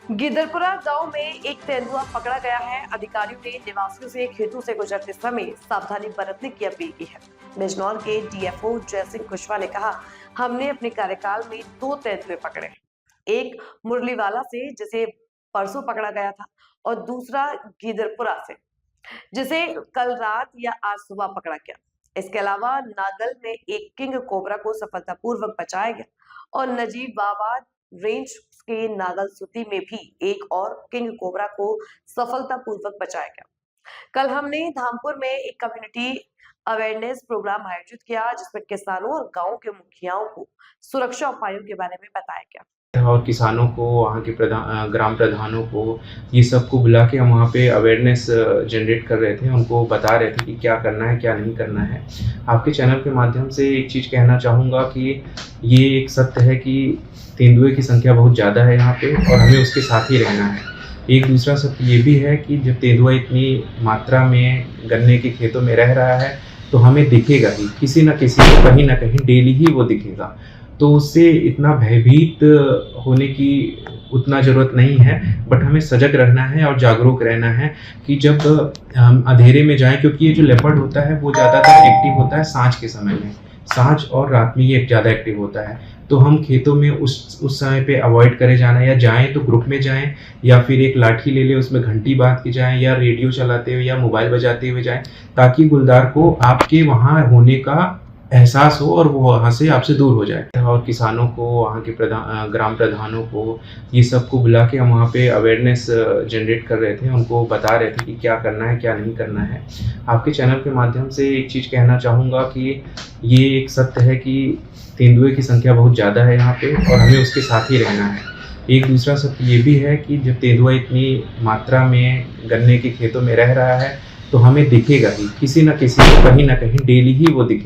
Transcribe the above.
गिदरपुरा गांव में एक तेंदुआ पकड़ा गया है। अधिकारियों ने निवासियों से खेतों से गुजरते समय सावधानी बरतने की अपील की है। बिजनौर के डीएफओ जयसिंह कुशवाहा ने कहा, हमने अपने कार्यकाल में 2 तेंदुए पकड़े हैं। एक मुरलीवाला से जिसे परसों पकड़ा गया था और दूसरा गिदरपुरा से जिसे कल रात या आज सुबह पकड़ा गया। इसके अलावा नागल में एक किंग कोबरा को सफलतापूर्वक बचाया गया और नजीबाबाद रेंज के नागल सुती में भी एक और किंग कोबरा को सफलतापूर्वक बचाया गया। कल हमने धामपुर में एक कम्युनिटी अवेयरनेस प्रोग्राम आयोजित किया, जिसमें किसानों और गांव के मुखियाओं को सुरक्षा उपायों के बारे में बताया गया और किसानों को, वहाँ के ग्राम प्रधानों को, ये सबको बुला के हम वहाँ पे अवेयरनेस जनरेट कर रहे थे, उनको बता रहे थे कि क्या करना है क्या नहीं करना है। आपके चैनल के माध्यम से एक चीज़ कहना चाहूँगा कि ये एक सत्य है कि तेंदुए की संख्या बहुत ज़्यादा है यहाँ पे और हमें उसके साथ ही रहना है। एक दूसरा सत्य ये भी है कि जब तेंदुआ इतनी मात्रा में गन्ने के खेतों में रह रहा है तो हमें दिखेगा ही, किसी न किसी को कहीं ना कहीं डेली ही वो दिखेगा। तो उससे इतना भयभीत होने की उतना ज़रूरत नहीं है, बट हमें सजग रहना है और जागरूक रहना है कि जब हम अंधेरे में जाएं, क्योंकि ये जो लेपर्ड होता है वो ज़्यादातर एक्टिव होता है सांझ के समय में, सांझ और रात में ये ज़्यादा एक्टिव होता है। तो हम खेतों में उस समय पे अवॉइड करे जाना, या जाएं तो ग्रुप में जाएं या फिर एक लाठी ले ले उसमें घंटी बांध के जाएं या रेडियो चलाते हुए या मोबाइल बजाते हुए जाएं, ताकि गुलदार को आपके वहाँ होने का एहसास हो और वो वहाँ से आपसे दूर हो जाए। और किसानों को, वहाँ के ग्राम प्रधानों को, ये सबको बुला के हम वहाँ पे अवेयरनेस जनरेट कर रहे थे, उनको बता रहे थे कि क्या करना है क्या नहीं करना है। आपके चैनल के माध्यम से एक चीज़ कहना चाहूँगा कि ये एक सत्य है कि तेंदुए की संख्या बहुत ज़्यादा है यहाँ पे और हमें उसके साथ ही रहना है। एक दूसरा सत्य ये भी है कि जब तेंदुआ इतनी मात्रा में गन्ने के खेतों में रह रहा है तो हमें दिखेगा ही, किसी न किसी को कहीं ना कहीं डेली ही वो दिखेगा।